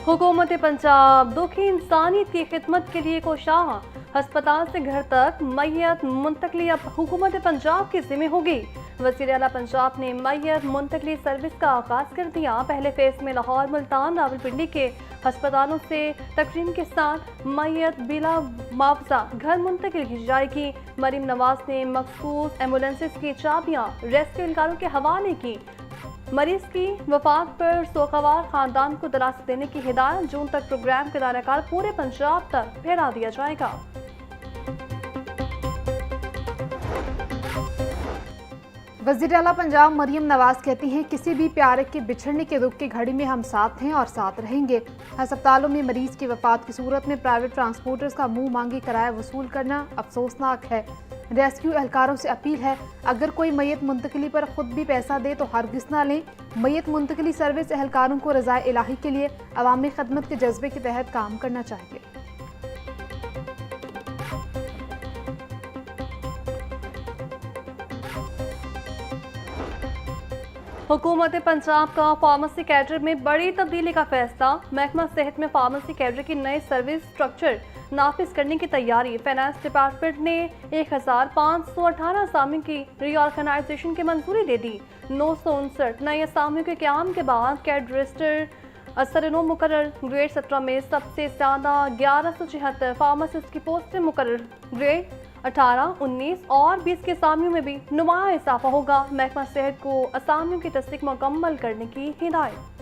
हुकूमत पंजाब दुखी इंसानियत की खिदमत के लिए कोशां। अस्पताल से घर तक मैयत मुंतकली अब हुकूमत पंजाब की जिम्मे होगी। वज़ीर आला पंजाब ने मैयत मुंतकली सर्विस का आगाज कर दिया। पहले फेज में लाहौर, मुल्तान, रावलपिंडी के अस्पतालों से तकरीम के साथ मैयत बिला मुआवजा घर मुंतकिल की जाएगी। मरीम नवाज ने मखसूस एम्बुलेंसेज की चाबियां रेस्क्यू एहलकारों के हवाले की। मरीज की वफात पर सोगवार खानदान को दिलासा देने की हिदायत। जून तक प्रोग्राम का दायराकार पूरे पंजाब तक फैला दिया जाएगा। वज़ीर आला पंजाब मरीम नवाज कहती हैं, किसी भी प्यारे के बिछड़ने के दुख की घड़ी में हम साथ हैं और साथ रहेंगे। अस्पतालों में मरीज की वफात की सूरत में प्राइवेट ट्रांसपोर्टर्स का मुंह मांगी किराया वसूल करना अफसोसनाक है। रेस्क्यू एहलकारों से अपील है, अगर कोई मैयत मुंतकली पर खुद भी पैसा दे तो हरगिज़ ना लें। मैयत मुंतकली सर्विस एहलकारों को रज़ाए इलाही के लिए अवामी खदमत के जज्बे के तहत काम करना चाहिए। हुकूमत पंजाब का फार्मेसी कैडर में बड़ी तब्दीली का फैसला। महकमा सेहत में फार्मेसी कैडर की नए सर्विस स्ट्रक्चर नाफिज करने की तैयारी। फाइनेंस डिपार्टमेंट ने 1518 असामियों की रीऑर्गेनाइजेशन की मंजूरी दे दी। 959 नए असामियों के क़याम के बाद कैड रजिस्टर असर मुकर्रर। ग्रेड 17 में सबसे ज़्यादा 1176 फार्मासिस्ट की पोस्टें मुकर्रर। ग्रेड 18, 19 और 20 के असामियों में भी नुमाया इजाफा होगा। महकमा सेहत को असामियों की तस्दीक मुकम्मल करने की हिदायत।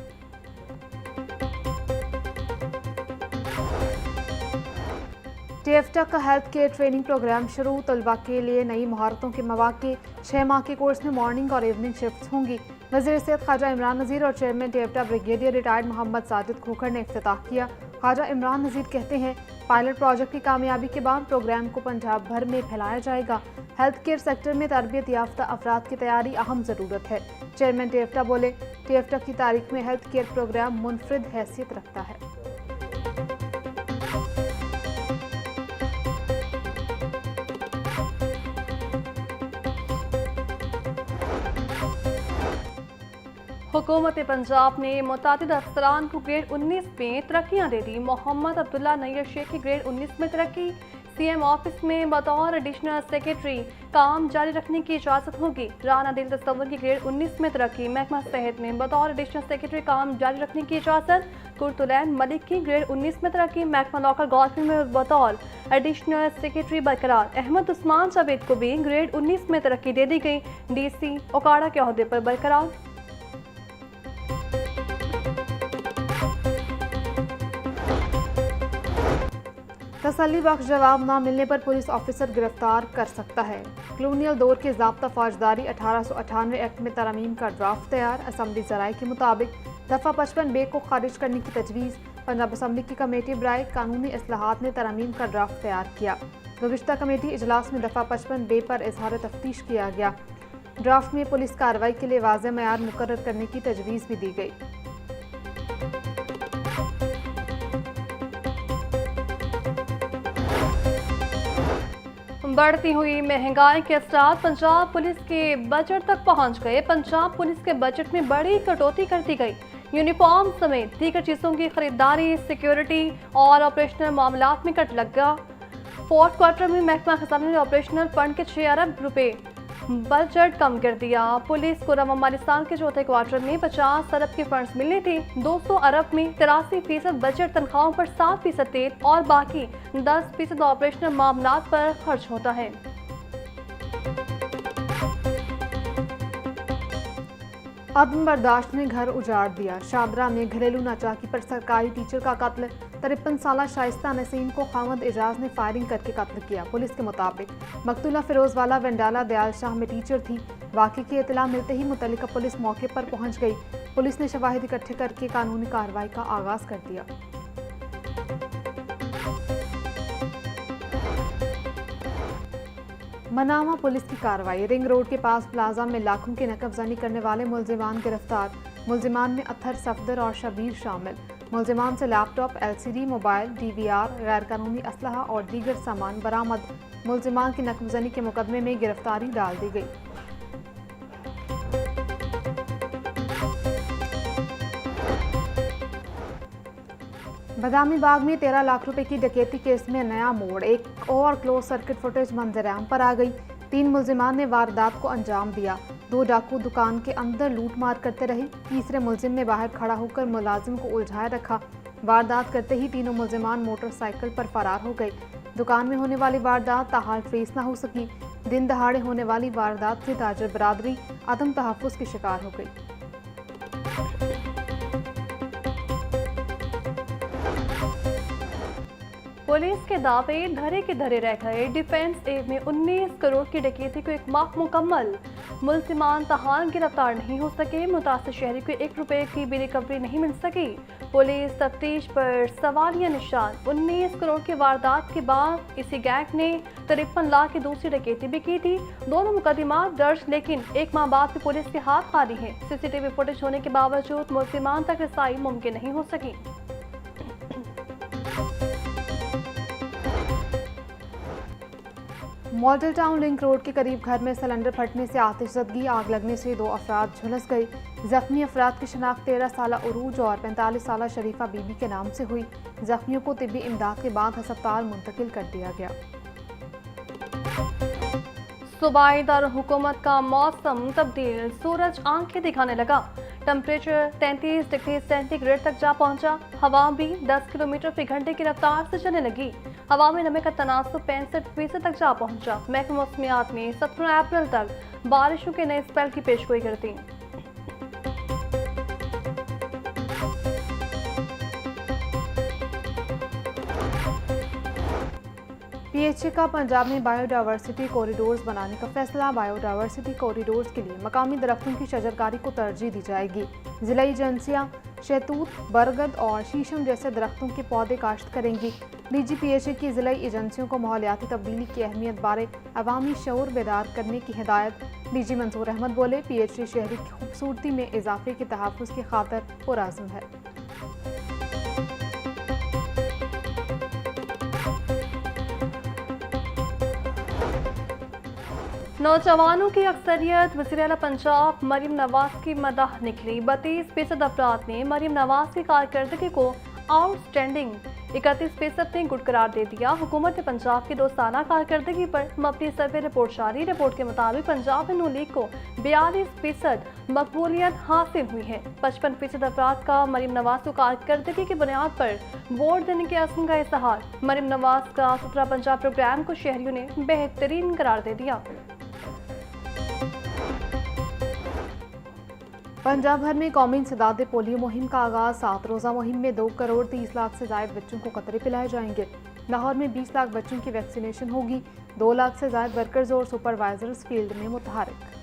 टेफ्टा का हेल्थ केयर ट्रेनिंग प्रोग्राम शुरू। तलबा के लिए नई महारतों के मौके। 6 माह के कोर्स में मॉर्निंग और इवनिंग शिफ्ट होंगी। वज़ीर सेहत ख्वाजा इमरान नज़ीर और चेयरमैन टेफ्टा ब्रिगेडियर रिटायर्ड मोहम्मद साजिद खोखर ने इफ्तिताह किया। ख्वाजा इमरान नज़ीर कहते हैं, पायलट प्रोजेक्ट की कामयाबी के बाद प्रोग्राम को पंजाब भर में फैलाया जाएगा। हेल्थ केयर सेक्टर में तरबियत याफ्ता अफराद की तैयारी अहम ज़रूरत है। चेयरमैन टेफ्टा बोले, टेफ्टा की तारीख में हेल्थ केयर प्रोग्राम मुनफरिद हैसियत रखता है। हुकूमत पंजाब ने मुतादिद अफसरान को ग्रेड 19 में तरक्कियाँ दे दी। मोहम्मद अब्दुल्ला नैयर शेख की ग्रेड 19 में तरक्की। सीएम ऑफिस में बतौर एडिशनल सेक्रेटरी काम जारी रखने की इजाज़त होगी। राना दिल तस्वर की ग्रेड 19 में तरक्की। महकमा सेहत में बतौर एडिशनल सेक्रेटरी काम जारी रखने की इजाज़त। कुर्तुलैन मलिक की ग्रेड 19 में तरक्की। महकमा लोकल गवर्नमेंट में बतौर एडिशनल सेक्रेटरी बरकरार। अहमद उस्मान जावेद को भी ग्रेड 19 में तरक्की दे दी गई। DC ओकाड़ा के अहदे पर बरकरार। तसल्ली बख्श जवाब न मिलने पर पुलिस ऑफिसर गिरफ्तार कर सकता है। कॉलोनियल दौर के ज़ाब्ता फौजदारी 1898 एक्ट में तरमीम का ड्राफ्ट तैयार। असम्बली ज़राए के मुताबिक दफ़ा 55 बे को खारिज करने की तजवीज़। पंजाब असम्बली की कमेटी बराए कानूनी इस्लाहात ने तरमीम का ड्राफ्ट तैयार किया। गुज़िश्ता कमेटी इजलास में दफ़ा 55 बे पर इजहार तफ्तीश किया गया। ड्राफ्ट में पुलिस कार्रवाई के लिए वाज़ेह मयार मुकर्रर करने की तजवीज़ भी दी गई। बढ़ती हुई महंगाई के असरात पंजाब पुलिस के बजट तक पहुंच गए। पंजाब पुलिस के बजट में बड़ी कटौती कर दी गई। यूनिफॉर्म समेत दीगर चीज़ों की खरीदारी, सिक्योरिटी और ऑपरेशनल मामलात में कट लगा। फोर्थ क्वार्टर में महकमा खजाना ने ऑपरेशनल फंड के 6 अरब रुपए बजट कम कर दिया। पुलिस को रवा माली साल के चौथे क्वार्टर में 50 अरब के फंड्स मिलने थे। 200 अरब में 83% बजट तनख्वाहों पर, 7% तेल और बाकी 10% ऑपरेशनल मामलात पर खर्च होता है। अदम बर्दाश्त ने घर उजाड़ दिया। शादरा में घरेलू नाचाकी पर सरकारी टीचर का कत्ल। 53 साला शाइस्ता नसीम को खामद एजाज ने फायरिंग करके कत्ल किया। पुलिस के मुताबिक मकतूला फिरोजवाला वेंडाला दयाल शाह में टीचर थी। वाक़े की इत्तला मिलते ही मुतल्लिका पुलिस मौके पर पहुंच गई। पुलिस ने शवाहिद इकट्ठे करके कानूनी कार्रवाई का आगाज कर दिया। मनामा पुलिस की कार्रवाई। रिंग रोड के पास प्लाजा में लाखों की नकबजानी करने वाले मुलजिमान गिरफ्तार। मुलजिमान में अत्थर, सफदर और शबीर शामिल। मुलजिमान से लैपटॉप, LCD, मोबाइल, DVR, गैर कानूनी असलहा और दीगर सामान बरामद। मुलजिमान की नकबजानी के मुकदमे में गिरफ्तारी डाल दी गई। बदामी बाग में 13 लाख रुपए की डकैती केस में नया मोड़, एक और क्लोज सर्किट फुटेज मंजर-ए-आम पर आ गई। 3 मुलजिमान ने वारदात को अंजाम दिया। 2 डाकू दुकान के अंदर लूट मार करते रहे। तीसरे मुलजिम ने बाहर खड़ा होकर मुलाजिम को उलझाए रखा। वारदात करते ही तीनों मुलजिमान मोटरसाइकिल पर फरार हो गए। दुकान में होने वाली वारदात ताहाल ट्रेस न हो सकी। दिन दहाड़े होने वाली वारदात से ताजर बरादरी अदम तहफ़्फ़ुज़ की शिकार हो गई। पुलिस के दावे धरे के धरे रह गए। डिफेंस एव में 19 करोड़ की डकैती को 1 माह मुकम्मल। मुलजिमान तहाल गिरफ्तार नहीं हो सके। मुतासिर शहरी को 1 रुपए की भी रिकवरी नहीं मिल सकी। पुलिस तफ्तीश पर सवालिया निशान। 19 करोड़ की वारदात के बाद इसी गैंग ने 53 लाख की दूसरी डकैती भी की थी। दोनों मुकदमा दर्ज, लेकिन 1 माह बाद भी पुलिस के हाथ खाली है। CCTV फुटेज होने के बावजूद मुलजिमान तक रसाई मुमकिन नहीं हो सकी। मॉडल टाउन लिंक रोड के करीब घर में सिलेंडर फटने से आतिशज़दगी। आग लगने से 2 अफराद झुलस गए। जख्मी अफराद की शनाख्त 13 साला उरूज और 45 साला शरीफा बीबी के नाम से हुई। जख्मियों को तिब्बी इमदाद के बाद अस्पताल मुंतकिल कर दिया गया। सूबाई दारुल-हुकूमत का मौसम तब्दील, सूरज आंखें दिखाने लगा। टेम्परेचर 33 डिग्री सेंटीग्रेड तक जा पहुंचा। हवा भी 10 किलोमीटर फी घंटे की रफ्तार से चलने लगी। हवा में नमी का तनासुब 65% तक जा पहुंचा। महकमा मौसमियात ने 17 अप्रैल तक बारिशों के नए स्पेल की पेशगोई कर दी। PHA का पंजाब में बायोडाइवर्सिटी कॉरिडोर्स बनाने का फैसला। बायोडाइवर्सिटी कॉरिडोर्स के लिए मकामी दरख्तों की शजरकारी को तरजीह दी जाएगी। जिला एजेंसियां शहतूत, बरगद और शीशम जैसे दरख्तों के पौधे काश्त करेंगी। निजी PHA की जिला एजेंसियों को माहौलियाती तब्दीली की अहमियत बारे अवामी शऊर बेदार करने की हिदायत। DG मंसूर अहमद बोले, PHA शहरी की खूबसूरती में इजाफे के तहफ़्फ़ुज़ की खातिर पुरअज़्म है। नौजवानों की अक्सरियत वज़ीर आला पंजाब मरीम नवाज की मदह निकली। 32% अफराद ने मरीम नवाज की कारकर्दगी को आउटस्टैंडिंग, 31% ने गुड करार दे दिया। हुकूमत पंजाब की 2 साला कारकर्दगी पर मबनी सर्वे रिपोर्ट जारी। रिपोर्ट के मुताबिक पंजाब में नून लीग को 42% मकबूलियत हासिल हुई है। 55% अफराद का मरीम नवाज को कारकर्दगी की बुनियाद पर वोट देने के अज़्म का इज़हार। मरीम नवाज का सुथरा पंजाब प्रोग्राम को शहरियों ने बेहतरीन करार दे दिया। पंजाब भर में कौमी इंसदाद पोलियो मुहिम का आगाज। 7 रोज़ा मुहिम में 2 करोड़ 30 लाख से ज़ायद बच्चों को कतरे पिलाए जाएंगे। लाहौर में 20 लाख बच्चों की वैक्सीनेशन होगी। 2 लाख से ज़ायद वर्कर्स और सुपरवाइजर्स फील्ड में मुतहरिक।